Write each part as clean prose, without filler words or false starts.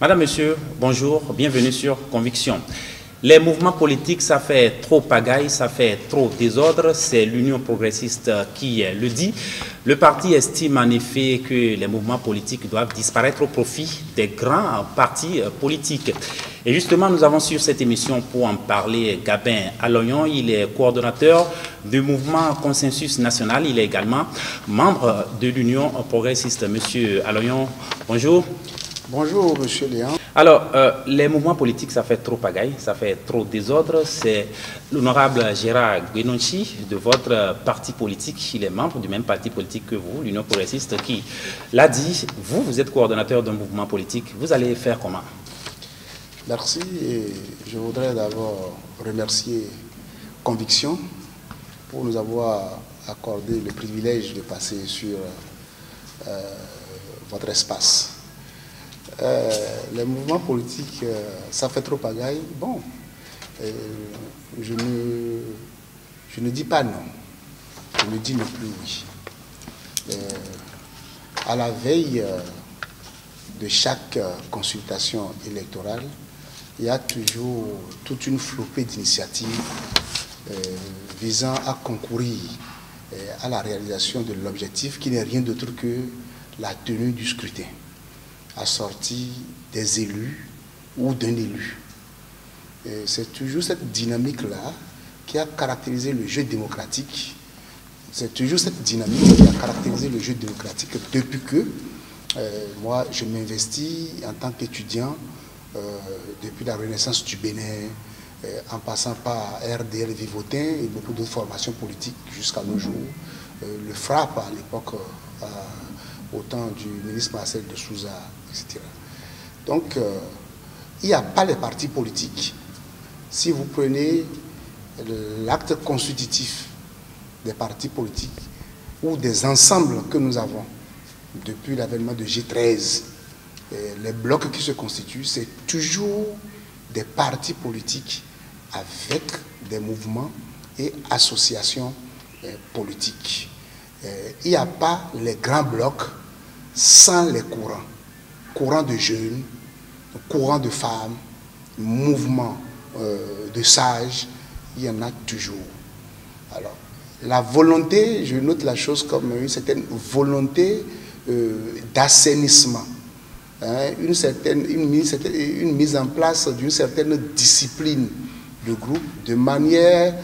Madame, Monsieur, bonjour, bienvenue sur Conviction. Les mouvements politiques, ça fait trop pagaille, ça fait trop désordre, c'est l'Union progressiste qui le dit. Le parti estime en effet que les mouvements politiques doivent disparaître au profit des grands partis politiques. Et justement, nous avons sur cette émission pour en parler Gabin Aloyon. Il est coordonnateur du mouvement Consensus National. Il est également membre de l'Union progressiste. Monsieur Aloyon, bonjour. Bonjour, monsieur Léon. Alors, les mouvements politiques, ça fait trop pagaille, ça fait trop désordre. C'est l'honorable Gérard Guénonchi de votre parti politique, il est membre du même parti politique que vous, l'Union progressiste, qui l'a dit. Vous êtes coordonnateur d'un mouvement politique. Vous allez faire comment? Merci. Et je voudrais d'abord remercier Conviction pour nous avoir accordé le privilège de passer sur votre espace. Les mouvements politiques, ça fait trop pagaille. Bon, je ne dis pas non, je ne dis non plus oui. À la veille de chaque consultation électorale, il y a toujours toute une flopée d'initiatives visant à concourir à la réalisation de l'objectif qui n'est rien d'autre que la tenue du scrutin, assorti des élus ou d'un élu. C'est toujours cette dynamique-là qui a caractérisé le jeu démocratique. C'est toujours cette dynamique qui a caractérisé le jeu démocratique depuis que moi je m'investis en tant qu'étudiant depuis la Renaissance du Bénin, en passant par RDL Vivotin et beaucoup d'autres formations politiques jusqu'à nos jours. Le FRAPP à l'époque, au temps du ministre Marcel de Souza, etc. Donc, il n'y a pas les partis politiques. Si vous prenez l'acte constitutif des partis politiques ou des ensembles que nous avons depuis l'avènement de G13, les blocs qui se constituent, c'est toujours des partis politiques avec des mouvements et associations politiques. Il n'y a pas les grands blocs sans les courants. Courant de jeunes, courant de femmes, mouvement de sages, il y en a toujours. Alors, la volonté, je note la chose comme une certaine volonté d'assainissement, hein, une mise en place d'une certaine discipline de groupe, de manière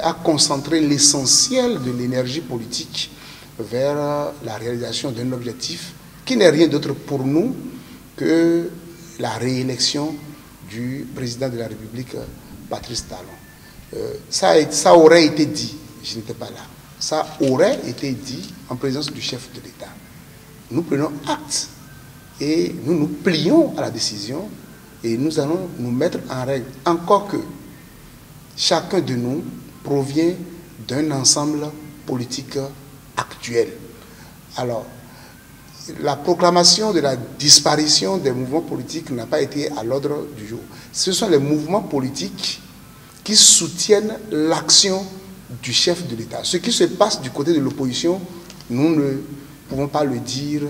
à concentrer l'essentiel de l'énergie politique vers la réalisation d'un objectif qui n'est rien d'autre pour nous que la réélection du président de la République, Patrice Talon. Ça aurait été dit, je n'étais pas là, ça aurait été dit en présence du chef de l'État. Nous prenons acte et nous nous plions à la décision et nous allons nous mettre en règle. Encore que chacun de nous provient d'un ensemble politique actuel. Alors, la proclamation de la disparition des mouvements politiques n'a pas été à l'ordre du jour. Ce sont les mouvements politiques qui soutiennent l'action du chef de l'État. Ce qui se passe du côté de l'opposition, nous ne pouvons pas le dire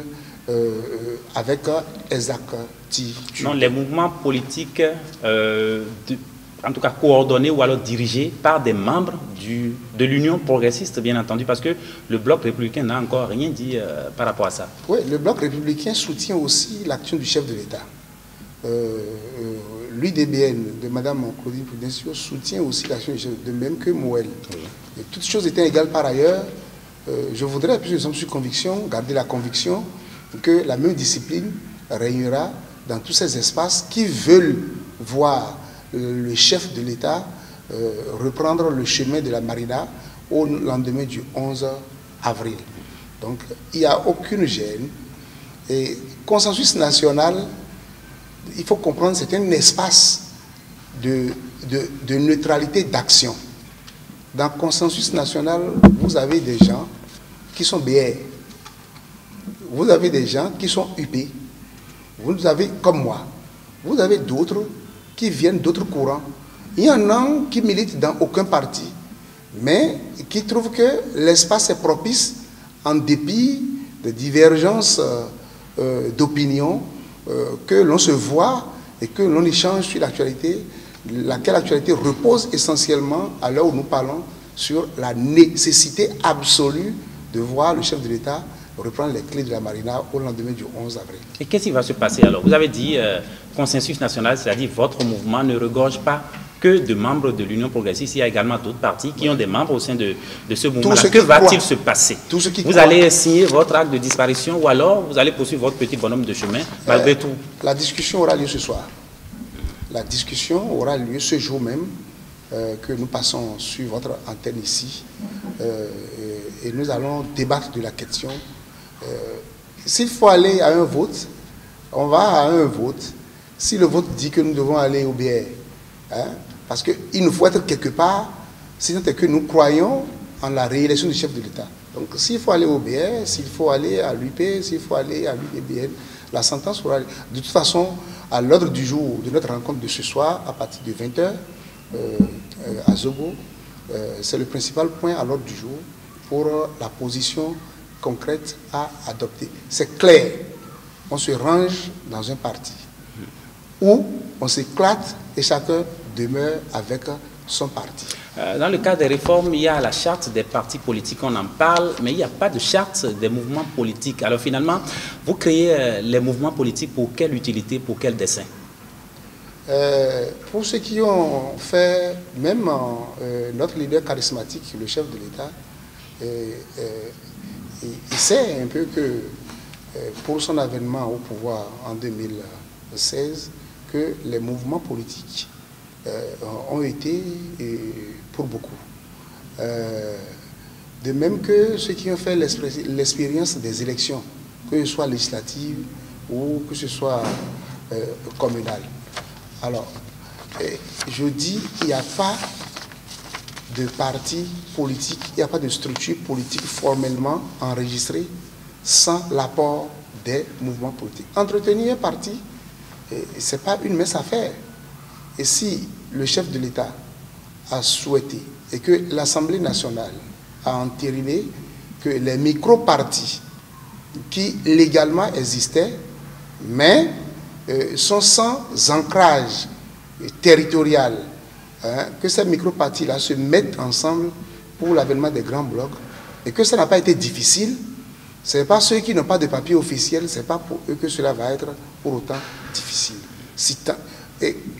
avec exactitude. Non, les mouvements politiques, en tout cas coordonnés ou alors dirigés par des membres de l'Union progressiste, bien entendu, parce que le Bloc républicain n'a encore rien dit par rapport à ça. Oui, le Bloc républicain soutient aussi l'action du chef de l'État. L'UDBN de Mme Claudine Prudencio soutient aussi l'action du chef, de même que Moël. Oui. Et toutes choses étant égales par ailleurs, je voudrais, puisque nous sommes sur conviction, garder la conviction que la même discipline réunira dans tous ces espaces qui veulent voir le chef de l'État reprendre le chemin de la Marina au lendemain du 11 avril. Donc, il n'y a aucune gêne. Et Consensus National, il faut comprendre, c'est un espace de neutralité d'action. Dans Consensus National, vous avez des gens qui sont BR. Vous avez des gens qui sont UP. Vous avez, comme moi, vous avez d'autres qui viennent d'autres courants. Il y en a qui militent dans aucun parti, mais qui trouvent que l'espace est propice, en dépit de divergences d'opinion, que l'on se voit et que l'on échange sur l'actualité, laquelle actualité repose essentiellement, à l'heure où nous parlons, sur la nécessité absolue de voir le chef de l'État reprendre les clés de la Marina au lendemain du 11 avril. Et qu'est-ce qui va se passer alors? Vous avez dit consensus national, c'est-à-dire votre mouvement ne regorge pas que de membres de l'Union progressiste. Il y a également d'autres partis qui ont des membres au sein de ce mouvement-là. Que va-t-il se passer? Vous allez signer votre acte de disparition ou alors vous allez poursuivre votre petit bonhomme de chemin malgré tout? La discussion aura lieu ce soir. La discussion aura lieu ce jour même que nous passons sur votre antenne ici et nous allons débattre de la question. S'il faut aller à un vote, on va à un vote. Si le vote dit que nous devons aller au BR, hein, parce qu'il nous faut être quelque part, sinon c'est que nous croyons en la réélection du chef de l'État. Donc s'il faut aller au BR, s'il faut aller à l'UP, s'il faut aller à l'UPBN, la sentence aura... De toute façon, à l'ordre du jour de notre rencontre de ce soir, à partir de 20h, à Zogo, c'est le principal point à l'ordre du jour pour la position concrète à adopter. C'est clair, on se range dans un parti où on s'éclate et chacun demeure avec son parti. Dans le cas des réformes, il y a la charte des partis politiques, on en parle, mais il n'y a pas de charte des mouvements politiques. Alors finalement, vous créez les mouvements politiques pour quelle utilité, pour quel dessein? Pour ceux qui ont fait, même notre leader charismatique, le chef de l'État, il sait un peu que pour son avènement au pouvoir en 2016, que les mouvements politiques ont été pour beaucoup. De même que ceux qui ont fait l'expérience des élections, que ce soit législatives ou que ce soit communales. Alors, je dis qu'il n'y a pas de parti politique, il n'y a pas de structure politique formellement enregistrée sans l'apport des mouvements politiques. Entretenir un parti, ce n'est pas une mince affaire. Et si le chef de l'État a souhaité et que l'Assemblée nationale a entériné que les micro-partis qui légalement existaient, mais sont sans ancrage territorial, hein, que ces micro-partis-là se mettent ensemble pour l'avènement des grands blocs, et que ça n'a pas été difficile, ce n'est pas ceux qui n'ont pas de papier officiel, ce n'est pas pour eux que cela va être pour autant difficile.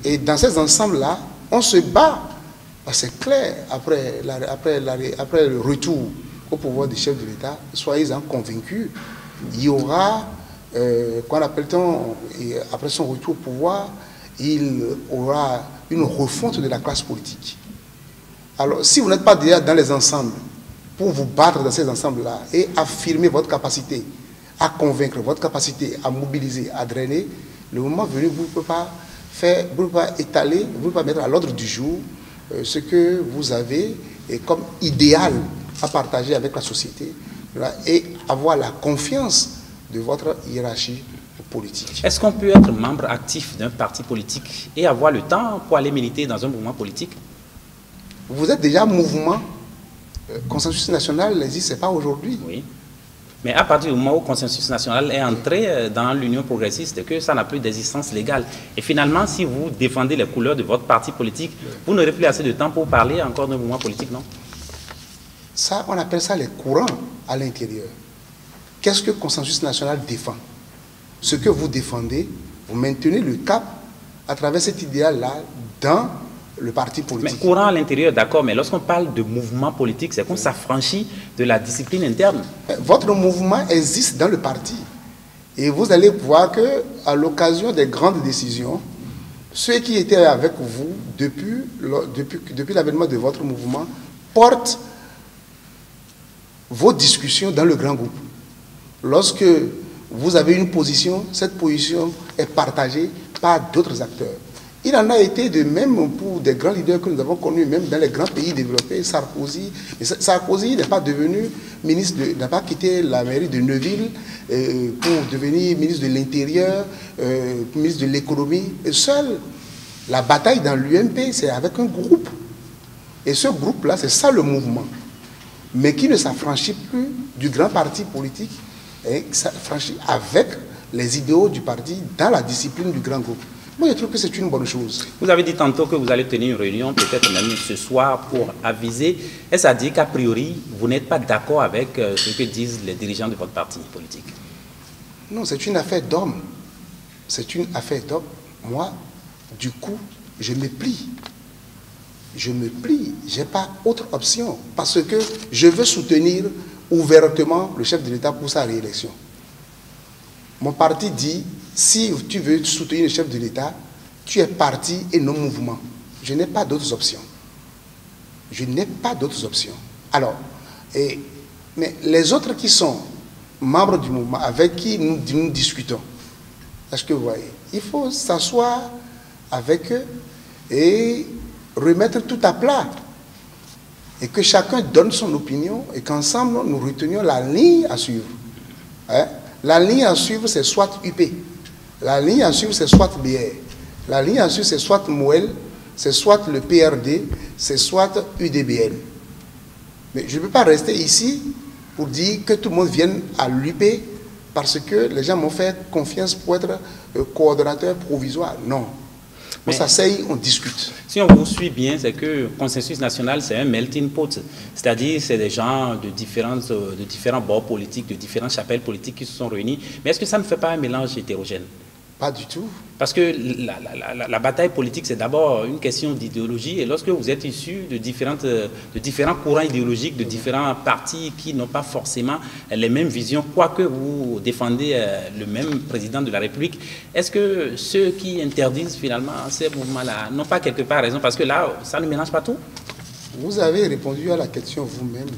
Et dans ces ensembles-là, on se bat, c'est clair, après le retour au pouvoir du chef de l'État, soyez-en convaincus, il y aura, qu'on appelle-t-on, après son retour au pouvoir, il aura une refonte de la classe politique. Alors, si vous n'êtes pas déjà dans les ensembles, pour vous battre dans ces ensembles-là et affirmer votre capacité à convaincre, votre capacité à mobiliser, à drainer, le moment venu, vous ne pouvez pas faire, vous ne pouvez pas étaler, vous ne pouvez pas mettre à l'ordre du jour ce que vous avez comme idéal à partager avec la société et avoir la confiance de votre hiérarchie politique. Est-ce qu'on peut être membre actif d'un parti politique et avoir le temps pour aller militer dans un mouvement politique? Vous êtes déjà mouvement. Consensus national n'existe, ce n'est pas aujourd'hui. Oui. Mais à partir du moment où le consensus national est entré dans l'Union progressiste, que ça n'a plus d'existence légale. Et finalement, si vous défendez les couleurs de votre parti politique, vous n'aurez plus assez de temps pour parler encore d'un mouvement politique, non? Ça, on appelle ça les courants à l'intérieur. Qu'est-ce que le consensus national défend? Ce que vous défendez, vous maintenez le cap à travers cet idéal-là dans le parti politique. Mais courant à l'intérieur, d'accord, mais lorsqu'on parle de mouvement politique, c'est qu'on s'affranchit de la discipline interne. Votre mouvement existe dans le parti. Et vous allez voir qu'à l'occasion des grandes décisions, ceux qui étaient avec vous depuis l'avènement de votre mouvement portent vos discussions dans le grand groupe. Lorsque vous avez une position, cette position est partagée par d'autres acteurs. Il en a été de même pour des grands leaders que nous avons connus, même dans les grands pays développés. Sarkozy, Sarkozy n'est pas devenu ministre, n'a pas quitté la mairie de Neuville pour devenir ministre de l'Intérieur, ministre de l'Économie. Seul, la bataille dans l'UMP, c'est avec un groupe. Et ce groupe-là, c'est ça le mouvement. Mais qui ne s'affranchit plus du grand parti politique, et s'affranchit avec les idéaux du parti dans la discipline du grand groupe. Moi, je trouve que c'est une bonne chose. Vous avez dit tantôt que vous allez tenir une réunion, peut-être même ce soir, pour aviser. Est-ce à dire qu'a priori, vous n'êtes pas d'accord avec ce que disent les dirigeants de votre parti politique? Non, c'est une affaire d'homme. C'est une affaire d'homme. Moi, du coup, je me plie. Je me plie. Je n'ai pas autre option. Parce que je veux soutenir ouvertement le chef de l'État pour sa réélection. Mon parti dit, si tu veux soutenir le chef de l'État, tu es parti et non mouvement. Je n'ai pas d'autres options. Je n'ai pas d'autres options. Alors, mais les autres qui sont membres du mouvement, avec qui nous discutons, est-ce que vous voyez, il faut s'asseoir avec eux et remettre tout à plat. Et que chacun donne son opinion et qu'ensemble, nous retenions la ligne à suivre. Hein? La ligne à suivre, c'est soit UP. La ligne à suivre, c'est soit BR. La ligne à suivre, c'est soit MOEL, c'est soit le PRD, c'est soit UDBN. Mais je ne peux pas rester ici pour dire que tout le monde vienne à l'UP parce que les gens m'ont fait confiance pour être coordonnateur provisoire. Non. On s'asseye, on discute. Si on vous suit bien, c'est que le consensus national, c'est un melting pot. C'est-à-dire, c'est des gens de différents bords politiques, de différentes chapelles politiques qui se sont réunis. Mais est-ce que ça ne fait pas un mélange hétérogène? Pas du tout. Parce que la bataille politique, c'est d'abord une question d'idéologie. Et lorsque vous êtes issu de différents courants idéologiques, de différents partis qui n'ont pas forcément les mêmes visions, quoique vous défendez le même président de la République, est-ce que ceux qui interdisent finalement ces mouvements-là n'ont pas quelque part raison? Parce que là, ça ne mélange pas tout. Vous avez répondu à la question vous-même.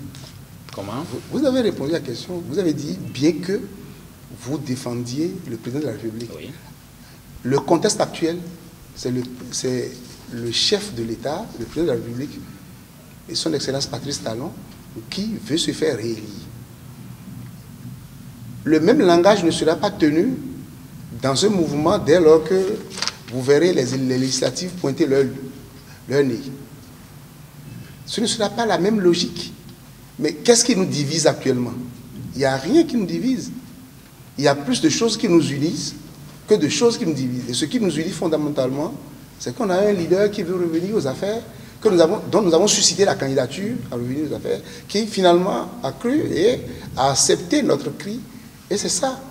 Comment? Vous avez répondu à la question. Vous avez dit, bien que vous défendiez le président de la République. Oui. Le contexte actuel, c'est le chef de l'État, le président de la République, et son Excellence Patrice Talon, qui veut se faire réélire. Le même langage ne sera pas tenu dans ce mouvement dès lors que vous verrez les législatives pointer leur nez. Ce ne sera pas la même logique. Mais qu'est-ce qui nous divise actuellement? Il n'y a rien qui nous divise. Il y a plus de choses qui nous unissent que de choses qui nous divisent. Et ce qui nous unit fondamentalement, c'est qu'on a un leader qui veut revenir aux affaires, dont nous avons suscité la candidature à revenir aux affaires, qui finalement a cru et a accepté notre cri. Et c'est ça.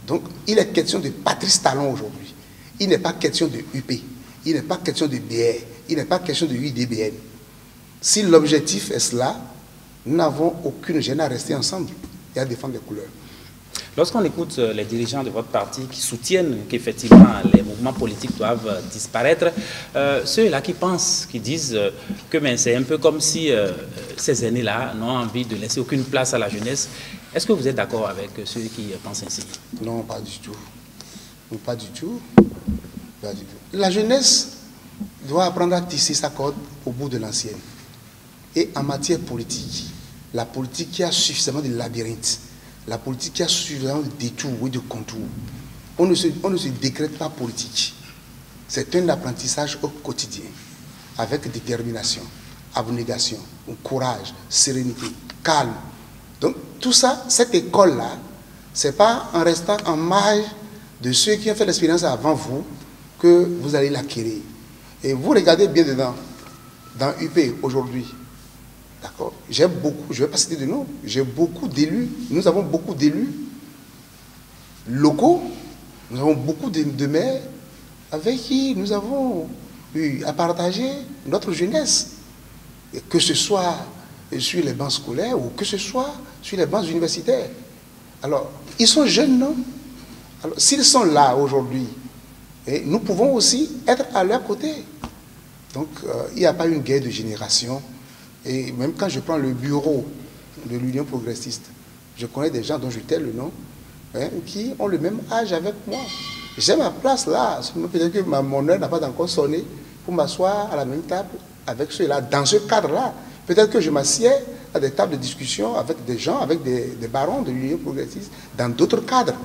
Donc, il est question de Patrice Talon aujourd'hui. Il n'est pas question de UP. Il n'est pas question de BR. Il n'est pas question de UDBN. Si l'objectif est cela, nous n'avons aucune gêne à rester ensemble et à défendre les couleurs. Lorsqu'on écoute les dirigeants de votre parti qui soutiennent qu'effectivement les mouvements politiques doivent disparaître, ceux-là qui pensent, qui disent que c'est un peu comme si ces aînés-là n'ont envie de laisser aucune place à la jeunesse, est-ce que vous êtes d'accord avec ceux qui pensent ainsi? Non, pas du tout. Non, pas du tout. Pas du tout. La jeunesse doit apprendre à tisser sa corde au bout de l'ancienne. Et en matière politique, la politique qui a suffisamment de labyrinthes, la politique qui a suffisamment de détours et de contours. On ne se décrète pas politique. C'est un apprentissage au quotidien, avec détermination, abnégation, courage, sérénité, calme. Donc tout ça, cette école-là, ce n'est pas en restant en marge de ceux qui ont fait l'expérience avant vous que vous allez l'acquérir. Et vous regardez bien dedans, dans UP aujourd'hui. D'accord. J'ai beaucoup, je ne vais pas citer de nom, j'ai beaucoup d'élus, nous avons beaucoup d'élus locaux, nous avons beaucoup de maires avec qui nous avons eu à partager notre jeunesse. Et que ce soit sur les bancs scolaires ou que ce soit sur les bancs universitaires. Alors, ils sont jeunes, non? Alors, s'ils sont là aujourd'hui, nous pouvons aussi être à leur côté. Donc, il n'y a pas une guerre de génération. Et même quand je prends le bureau de l'Union progressiste, je connais des gens dont je tais le nom, qui ont le même âge avec moi. J'ai ma place là. Peut-être que mon heure n'a pas encore sonné pour m'asseoir à la même table avec ceux-là, dans ce cadre-là. Peut-être que je m'assieds à des tables de discussion avec des gens, avec des barons de l'Union progressiste, dans d'autres cadres.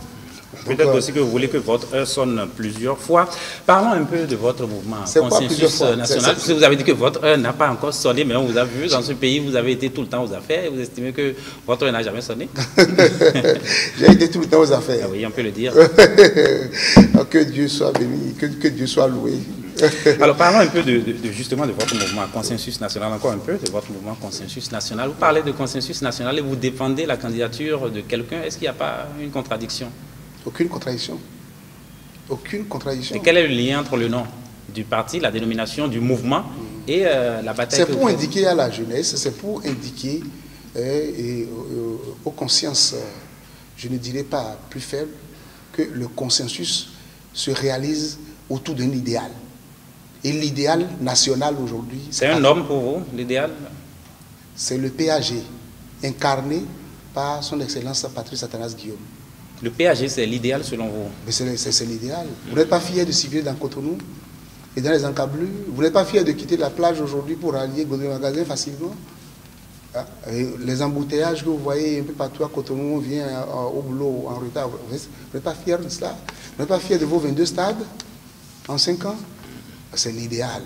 Peut-être aussi que vous voulez que votre heure sonne plusieurs fois. Parlons un peu de votre mouvement Consensus National. Parce que vous avez dit que votre heure n'a pas encore sonné, mais on vous a vu dans ce pays, vous avez été tout le temps aux affaires et vous estimez que votre heure n'a jamais sonné. J'ai été tout le temps aux affaires. Ah oui, on peut le dire. Que Dieu soit béni, que Dieu soit loué. Alors parlons un peu justement de votre mouvement Consensus National, encore un peu de votre mouvement Consensus National. Vous parlez de Consensus National et vous défendez la candidature de quelqu'un. Est-ce qu'il n'y a pas une contradiction? Aucune contradiction. Aucune contradiction. Et quel est le lien entre le nom du parti, la dénomination du mouvement et la bataille? C'est pour indiquer à la jeunesse, c'est pour indiquer aux consciences, je ne dirais pas plus faibles, que le consensus se réalise autour d'un idéal. Et l'idéal national aujourd'hui... C'est un homme pour vous, l'idéal? C'est le PAG, incarné par son Excellence Patrice Athanas Guillaume. Le PAG, c'est l'idéal selon vous? Mais c'est l'idéal. Vous n'êtes pas fier de cibler dans Cotonou et dans les encablures. Vous n'êtes pas fier de quitter la plage aujourd'hui pour allier Godé-Magasin facilement. Et les embouteillages que vous voyez un peu partout à Cotonou, on vient au boulot en retard. Vous n'êtes pas fier de cela? Vous n'êtes pas fier de vos 22 stades en 5 ans? C'est l'idéal.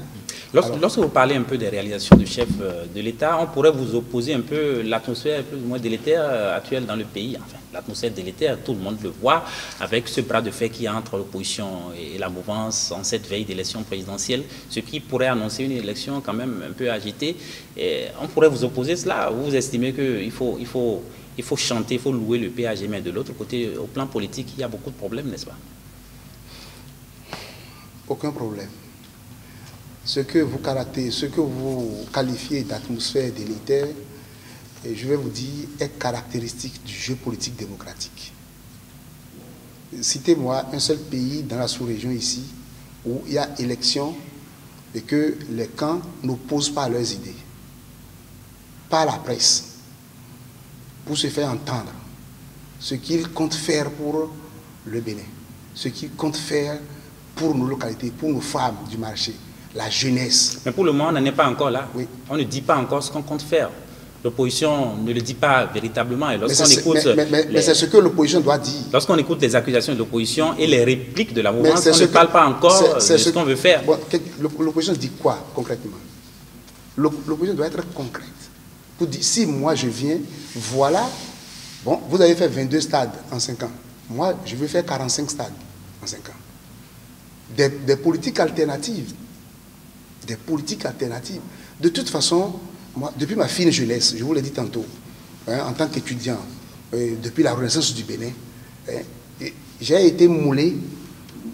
Lorsque vous parlez un peu des réalisations du chef de l'État, on pourrait vous opposer un peu l'atmosphère plus ou moins délétère actuelle dans le pays. Enfin, l'atmosphère délétère, tout le monde le voit, avec ce bras de fer qui y a entre l'opposition et la mouvance en cette veille d'élection présidentielle, ce qui pourrait annoncer une élection quand même un peu agitée. Et on pourrait vous opposer cela. Vous estimez qu'il faut chanter, il faut louer le PAG, mais de l'autre côté, au plan politique, il y a beaucoup de problèmes, n'est-ce pas? Aucun problème. Ce que vous qualifiez d'atmosphère délétère, et je vais vous dire, est caractéristique du jeu politique démocratique. Citez-moi un seul pays dans la sous-région ici où il y a élection et que les camps n'opposent pas leurs idées, pas la presse, pour se faire entendre ce qu'ils comptent faire pour le Bénin, ce qu'ils comptent faire pour nos localités, pour nos femmes du marché, la jeunesse. Mais pour le moment, on n'en est pas encore là. Oui. On ne dit pas encore ce qu'on compte faire. L'opposition ne le dit pas véritablement. Et lorsqu'on écoute mais c'est ce que l'opposition doit dire. Lorsqu'on écoute les accusations de l'opposition et les répliques de la mouvance, on ne parle pas encore de ce qu'on veut faire. Bon, l'opposition dit quoi concrètement? L'opposition doit être concrète. Pour dire, si moi je viens, voilà, bon, vous avez fait 22 stades en 5 ans. Moi, je veux faire 45 stades en 5 ans. Des politiques alternatives. Des politiques alternatives. De toute façon, moi, depuis ma fine jeunesse, je vous l'ai dit tantôt, en tant qu'étudiant, depuis la Renaissance du Bénin, j'ai été moulé.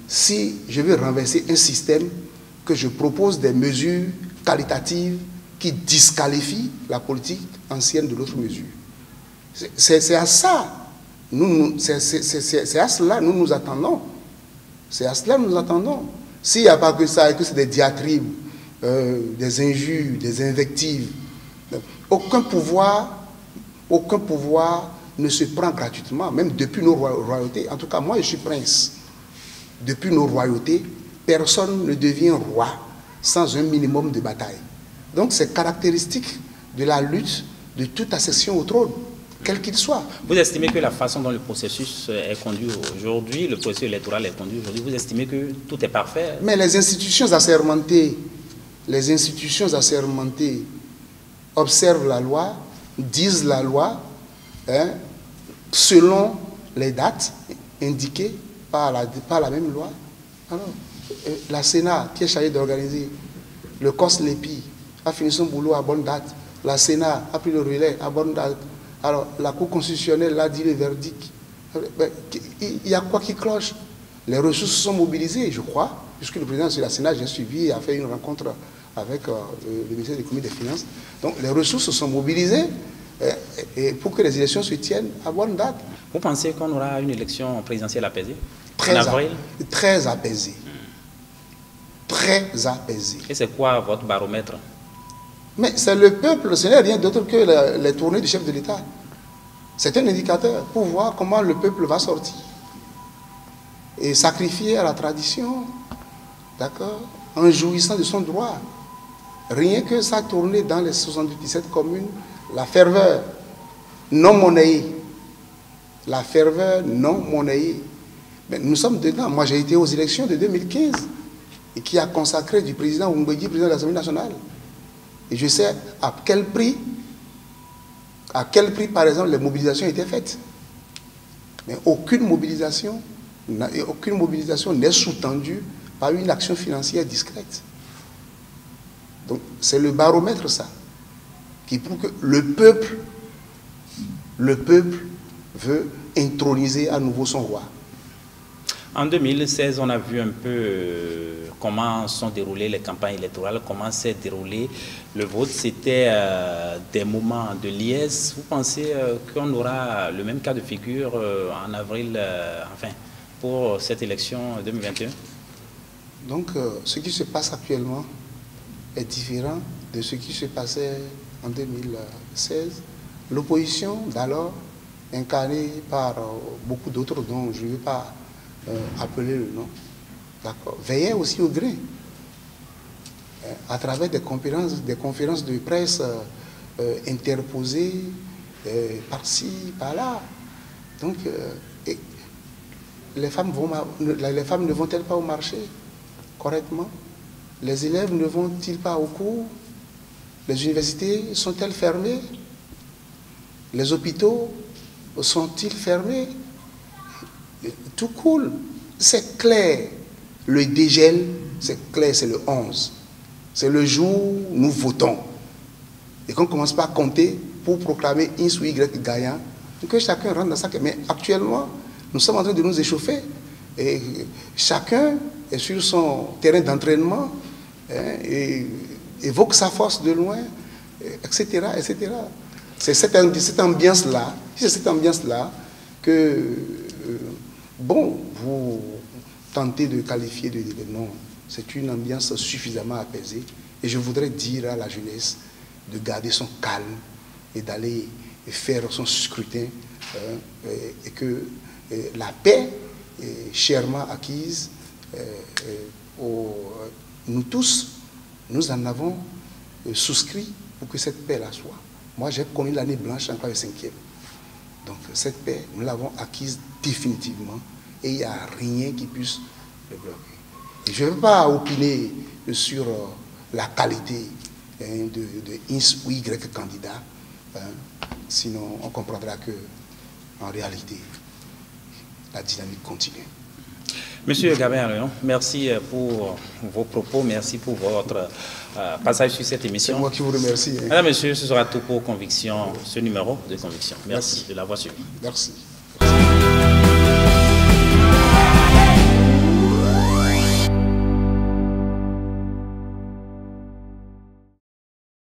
Si je veux renverser un système, que je propose des mesures qualitatives qui disqualifient la politique ancienne de l'autre mesure. C'est à ça, c'est à cela nous nous attendons. C'est à cela que nous attendons. S'il n'y a pas que ça, et que c'est des diatribes, des injures, des invectives, aucun pouvoir ne se prend gratuitement, même depuis nos royautés. En tout cas, moi, je suis prince. Depuis nos royautés, personne ne devient roi sans un minimum de bataille. Donc, c'est caractéristique de la lutte de toute accession au trône, quel qu'il soit. Vous estimez que la façon dont le processus est conduit aujourd'hui, le processus électoral est conduit aujourd'hui, vous estimez que tout est parfait? Mais les institutions assermentées observent la loi, disent la loi, selon les dates indiquées par la même loi. Alors, la Sénat, qui est chargée d'organiser, le COS-LEPI, a fini son boulot à bonne date. La Sénat a pris le relais à bonne date. Alors, la Cour constitutionnelle a dit le verdict. Il y a quoi qui cloche? Les ressources sont mobilisées, je crois, puisque le président de la Sénat, j'ai suivi, a fait une rencontre avec le ministère de l'économie et des finances. Donc, les ressources sont mobilisées et pour que les élections se tiennent à bonne date. Vous pensez qu'on aura une élection présidentielle apaisée? Très apaisée. Très apaisée. Très apaisée. Et c'est quoi votre baromètre? Mais c'est le peuple, ce n'est rien d'autre que les tournées du chef de l'État. C'est un indicateur pour voir comment le peuple va sortir. Et sacrifier à la tradition, d'accord, en jouissant de son droit. Rien que ça tourner dans les 77 communes, la ferveur non monnayée. La ferveur non monnayée. Mais nous sommes dedans. Moi, j'ai été aux élections de 2015 et qui a consacré du président Oumbédi, président de l'Assemblée nationale. Et je sais à quel prix, par exemple, les mobilisations étaient faites. Mais aucune mobilisation n'est sous-tendue par une action financière discrète. Donc, c'est le baromètre, ça, qui prouve que le peuple veut introniser à nouveau son roi. En 2016, on a vu un peu comment sont déroulées les campagnes électorales, comment s'est déroulé le vote. C'était des moments de liesse. Vous pensez qu'on aura le même cas de figure en avril, pour cette élection 2021? Donc, ce qui se passe actuellement est différent de ce qui se passait en 2016. L'opposition d'alors, incarnée par beaucoup d'autres dont je ne vais pas appeler le nom, veillait aussi au grain, à travers des conférences de presse interposées par-ci, par-là. Donc, les femmes ne vont-elles pas au marché correctement? Les élèves ne vont-ils pas au cours? Les universités sont-elles fermées? Les hôpitaux sont-ils fermés? Tout coule. C'est clair. Le dégel, c'est clair, c'est le 11. C'est le jour où nous votons. Et qu'on ne commence pas à compter pour proclamer X ou Y gagnant. Que chacun rentre dans sa... Mais actuellement, nous sommes en train de nous échauffer. Et chacun est sur son terrain d'entraînement, et évoque sa force de loin, etc. etc. C'est cette ambiance-là, que, vous tentez de qualifier de non. C'est une ambiance suffisamment apaisée. Et je voudrais dire à la jeunesse de garder son calme et d'aller faire son scrutin, et que la paix chèrement acquise, nous tous, nous en avons souscrit pour que cette paix-là soit. Moi, j'ai connu l'année blanche en classe 5e. Donc, cette paix, nous l'avons acquise définitivement et il n'y a rien qui puisse le bloquer. Et je ne veux pas opiner sur la qualité de X ou Y candidat, sinon on comprendra que, en réalité, la dynamique continue. Monsieur Gabin, merci pour vos propos, merci pour votre passage sur cette émission. C'est moi qui vous remercie. Mesdames, Messieurs, ce sera tout pour Conviction, ce numéro de Conviction. Merci de l'avoir suivi. Merci.